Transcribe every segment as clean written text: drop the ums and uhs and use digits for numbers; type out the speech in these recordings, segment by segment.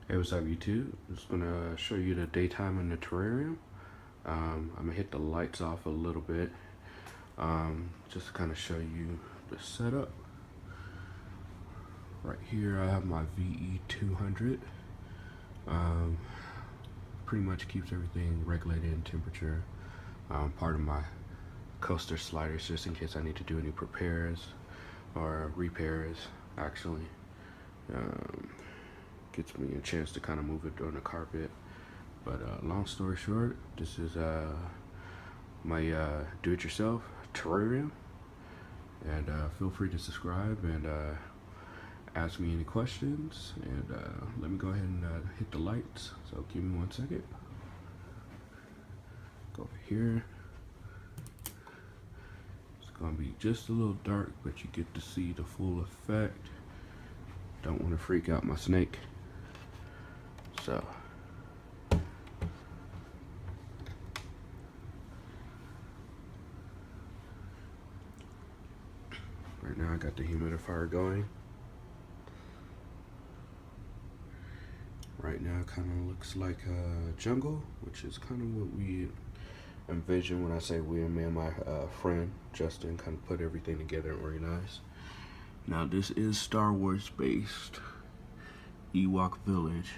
Hey, what's up YouTube? I'm just gonna show you the daytime in the terrarium. I'm gonna hit the lights off a little bit, just to kind of show you the setup. Right here I have my VE200. Pretty much keeps everything regulated in temperature. Part of my coaster sliders just in case I need to do any repairs or repairs actually. Gets me a chance to kind of move it on the carpet. But long story short, this is my do-it-yourself terrarium, and feel free to subscribe and ask me any questions. And let me go ahead and hit the lights. So give me 1 second. Go over here. It's gonna be just a little dark, but you get to see the full effect. Don't want to freak out my snake. So right now I got the humidifier going. Right now it kind of looks like a jungle, which is kind of what we envision when I say we, and me and my friend Justin kind of put everything together and organized. Now this is Star Wars based Ewok village,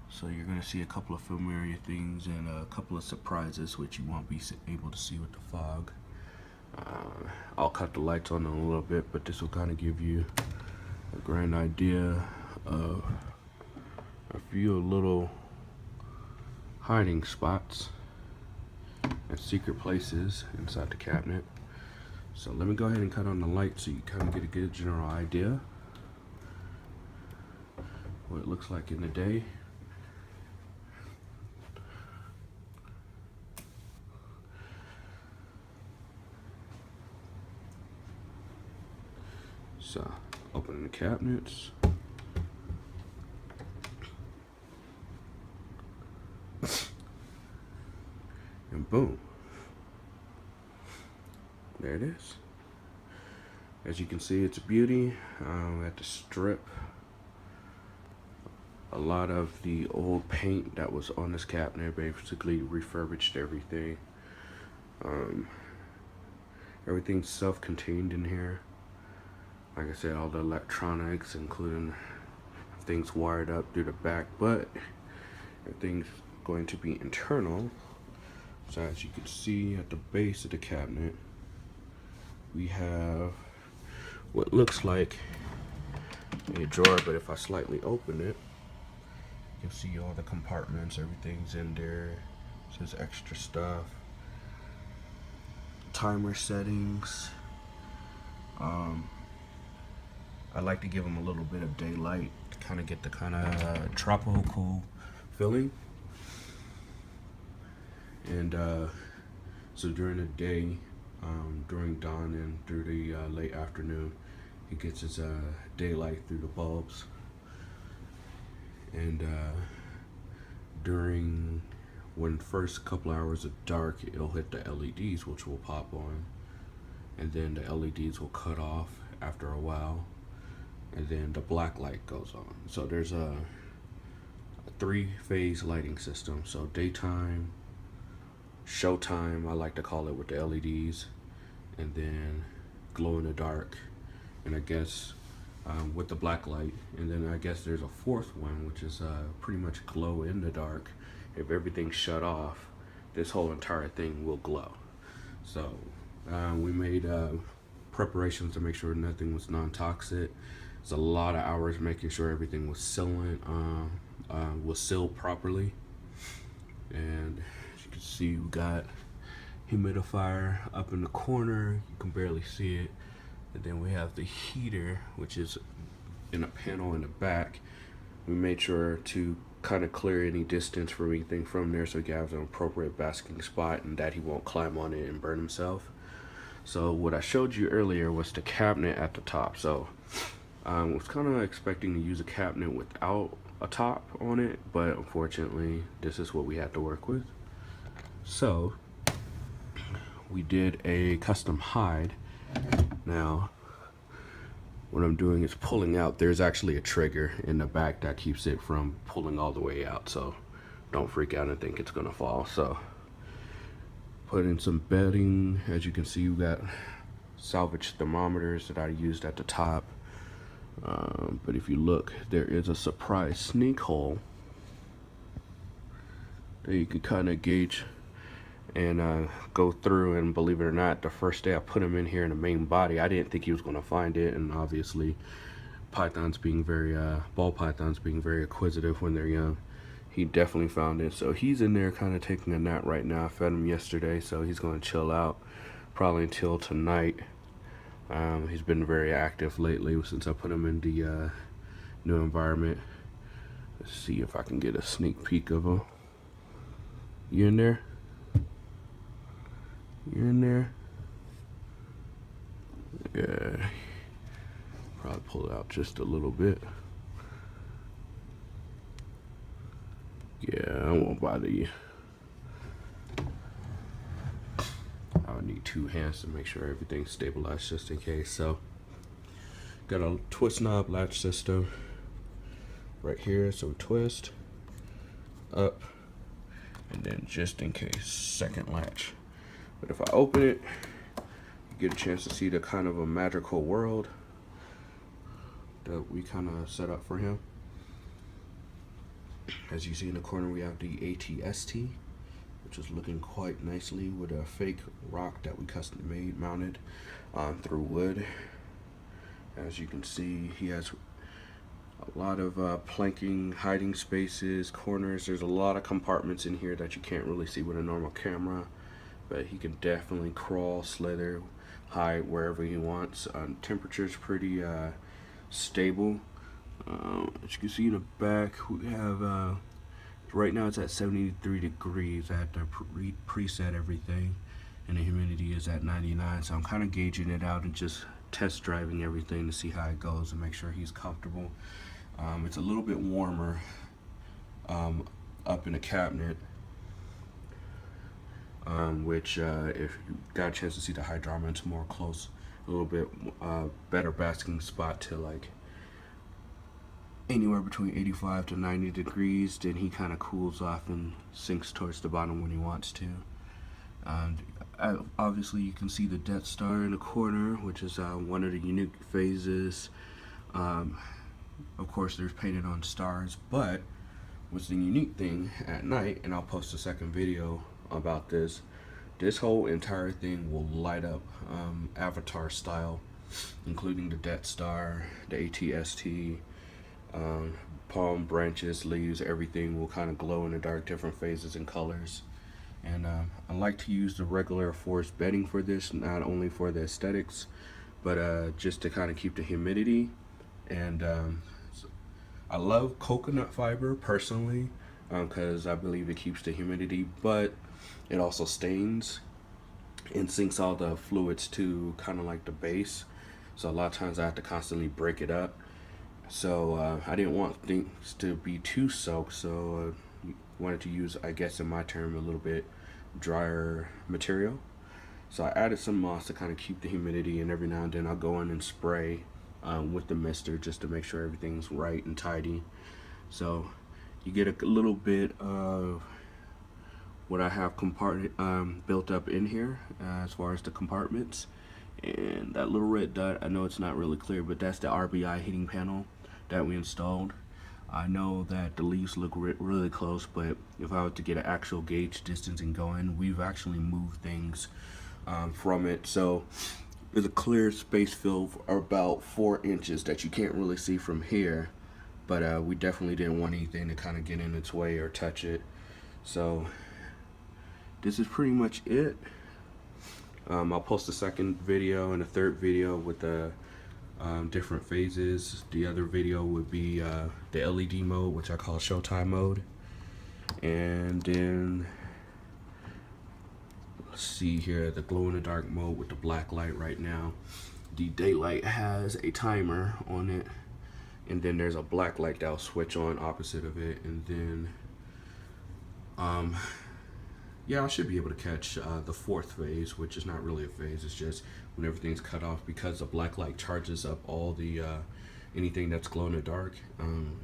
so you're gonna see a couple of familiar things and a couple of surprises which you won't be able to see with the fog. I'll cut the lights on in a little bit, but this will kind of give you a grand idea of a few little hiding spots and secret places inside the cabinet. So let me go ahead and cut on the light so you kind of get a good general idea what it looks like in the day. So opening the cabinets. And boom, there it is. As you can see, it's a beauty. At the strip, a lot of the old paint that was on this cabinet, basically refurbished everything. Everything's self-contained in here. Like I said, all the electronics, including things wired up through the back, but everything's going to be internal. So as you can see at the base of the cabinet, we have what looks like a drawer, but if I slightly open it, you can see all the compartments, everything's in there. It says extra stuff, timer settings. I like to give them a little bit of daylight to kind of get the kind of tropical feeling. And so during the day, during dawn and through the late afternoon, it gets its daylight through the bulbs. And during when first couple hours of dark, it'll hit the LEDs, which will pop on, and then the LEDs will cut off after a while, and then the black light goes on. So there's a 3-phase lighting system. So daytime, showtime, I like to call it, with the LEDs, and then glow in the dark, and I guess with the black light. And then I guess there's a 4th one, which is pretty much glow in the dark. If everything's shut off, this whole entire thing will glow. So we made preparations to make sure nothing was non-toxic. It's a lot of hours making sure everything was sealed properly. And as you can see, we got humidifier up in the corner, you can barely see it. And then we have the heater, which is in a panel in the back. We made sure to kind of clear any distance from anything from there so he can have an appropriate basking spot and that he won't climb on it and burn himself. So what I showed you earlier was the cabinet at the top. So I was kind of expecting to use a cabinet without a top on it, but unfortunately this is what we had to work with. So we did a custom hide. Now what I'm doing is pulling out. There's actually a trigger in the back that keeps it from pulling all the way out, so don't freak out and think it's gonna fall. So put in some bedding. As you can see, you got salvage thermometers that I used at the top, but if you look, there is a surprise sneak hole that you can kind of gauge and go through. And believe it or not, the first day I put him in here in the main body, I didn't think he was going to find it. And obviously pythons being very ball pythons being very acquisitive when they're young, he definitely found it. So he's in there kind of taking a nap right now. I fed him yesterday, so he's going to chill out probably until tonight. He's been very active lately since I put him in the new environment. Let's see if I can get a sneak peek of him. You in there? You're in there? Yeah. Probably pull it out just a little bit. Yeah, I won't bother you. I would need 2 hands to make sure everything's stabilized just in case. So, got a twist knob latch system right here. So we twist up, and then just in case, second latch. But if I open it, you get a chance to see the kind of a magical world that we kind of set up for him. As you see in the corner, we have the ATST, which is looking quite nicely with a fake rock that we custom made, mounted through wood. As you can see, he has a lot of planking, hiding spaces, corners. There's a lot of compartments in here that you can't really see with a normal camera, but he can definitely crawl, slither, hide wherever he wants. Temperature's pretty stable. As you can see in the back, we have right now it's at 73 degrees. I had to preset everything, and the humidity is at 99. So I'm kind of gauging it out and just test driving everything to see how it goes and make sure he's comfortable. It's a little bit warmer up in the cabinet, which if you got a chance to see the hydroma, it's more close, a little bit better basking spot to like anywhere between 85 to 90 degrees. Then he kind of cools off and sinks towards the bottom when he wants to. And obviously you can see the Death Star in the corner, which is one of the unique phases. Of course there's painted on stars, but what's the unique thing at night, and I'll post a second video about this, this whole entire thing will light up Avatar style, including the Death Star, the ATST, palm branches, leaves, everything will kind of glow in the dark, different phases and colors. And I like to use the regular forest bedding for this, not only for the aesthetics, but just to kind of keep the humidity. And I love coconut fiber personally, because I believe it keeps the humidity, but it also stains and sinks all the fluids to kind of like the base. So a lot of times I have to constantly break it up. So I didn't want things to be too soaked, so wanted to use, I guess in my term, a little bit drier material. So I added some moss to kind of keep the humidity, and every now and then I'll go in and spray with the mister just to make sure everything's right and tidy. So you get a little bit of what I have built up in here as far as the compartments. And that little red dot, I know it's not really clear, but that's the RBI heating panel that we installed. I know that the leaves look really close, but if I were to get an actual gauge distance and go in, we've actually moved things from it. So there's a clear space fill for about 4 inches that you can't really see from here, but we definitely didn't want anything to kind of get in its way or touch it. So this is pretty much it. I'll post a second video and a third video with the different phases. The other video would be the LED mode, which I call Showtime mode. And then let's see here, the glow in the dark mode with the black light right now. The daylight has a timer on it, and then there's a black light that'll switch on opposite of it. And then yeah, I should be able to catch the fourth phase, which is not really a phase, it's just when everything's cut off, because the black light charges up all the anything that's glow in the dark.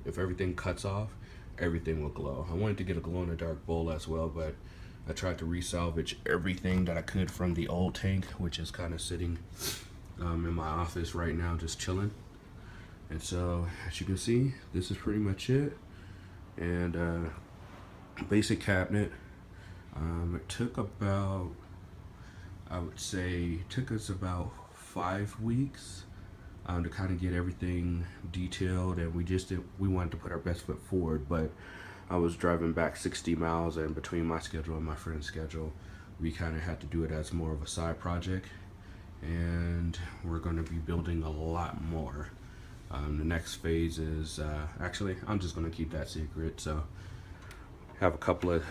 If everything cuts off, everything will glow. I wanted to get a glow in the dark bowl as well, but I tried to resalvage everything that I could from the old tank, which is kind of sitting in my office right now, just chilling. And so, as you can see, this is pretty much it. And basic cabinet. It took about, I would say, took us about 5 weeks to kind of get everything detailed, and we wanted to put our best foot forward. But I was driving back 60 miles, and between my schedule and my friend's schedule, we kind of had to do it as more of a side project. And we're going to be building a lot more. The next phase is actually, I'm just going to keep that secret. So have a couple of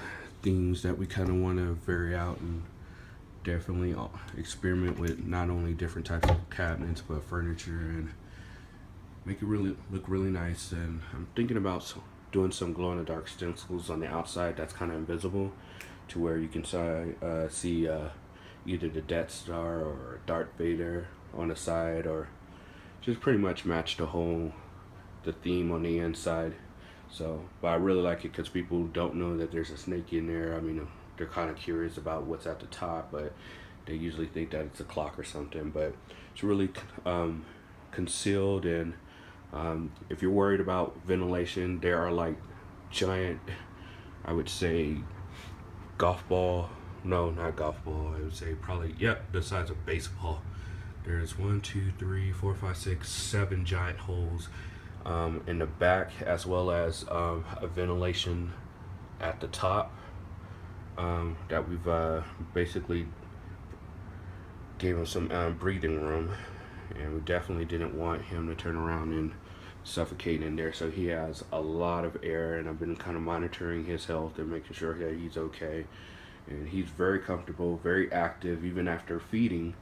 things that we kind of want to vary out, and definitely experiment with not only different types of cabinets but furniture, and make it really look really nice. And I'm thinking about doing some glow in the dark stencils on the outside that's kind of invisible, to where you can see either the Death Star or Darth Vader on the side, or just pretty much match the theme on the inside. So, but I really like it because people don't know that there's a snake in there. I mean, they're kind of curious about what's at the top, but they usually think that it's a clock or something. But it's really concealed, and if you're worried about ventilation, there are like giant, I would say, golf ball. No, not golf ball. I would say probably, yep, the size of baseball. There's 1, 2, 3, 4, 5, 6, 7 giant holes in the back, as well as a ventilation at the top that we've basically gave him some breathing room, and we definitely didn't want him to turn around and suffocate in there. So he has a lot of air, and I've been kind of monitoring his health and making sure that he's okay. And he's very comfortable, very active. Even after feeding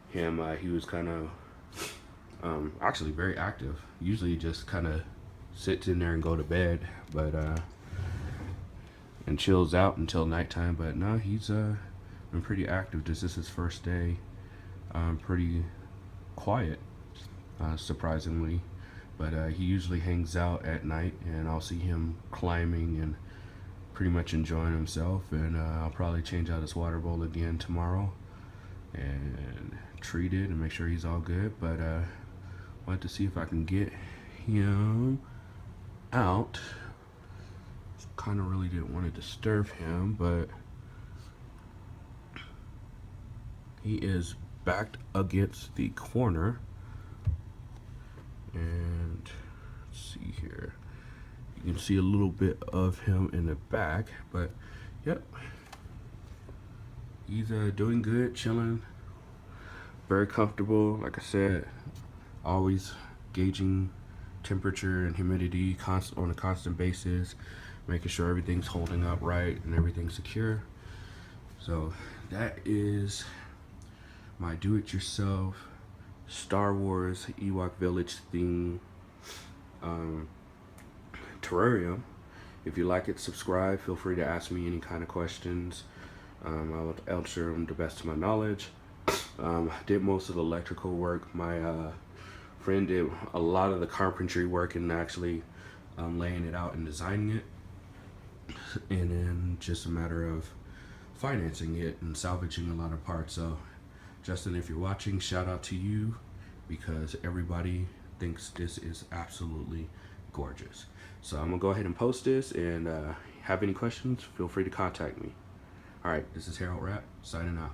him, he was kind of actually very active. Usually he just kind of sits in there and go to bed, but and chills out until nighttime. But no, he's been pretty active. This is his first day. Pretty quiet, surprisingly. But he usually hangs out at night, and I'll see him climbing and pretty much enjoying himself. And I'll probably change out his water bowl again tomorrow and treat it and make sure he's all good. But wanted to see if I can get him out. Kind of really didn't want to disturb him, but he is backed against the corner. And let's see here, you can see a little bit of him in the back, but yep, he's doing good, chilling, very comfortable. Like I said, always gauging temperature and humidity on a constant basis, making sure everything's holding up right and everything's secure. So that is my do-it-yourself Star Wars Ewok Village theme terrarium. If you like it, subscribe. Feel free to ask me any kind of questions. I will answer them to the best of my knowledge. Did most of the electrical work. My friend did a lot of the carpentry work and actually laying it out and designing it. And then just a matter of financing it and salvaging a lot of parts. So Justin, if you're watching, shout out to you, because everybody thinks this is absolutely gorgeous. So I'm gonna go ahead and post this, and have any questions, feel free to contact me. All right, this is Harold Rapp signing off.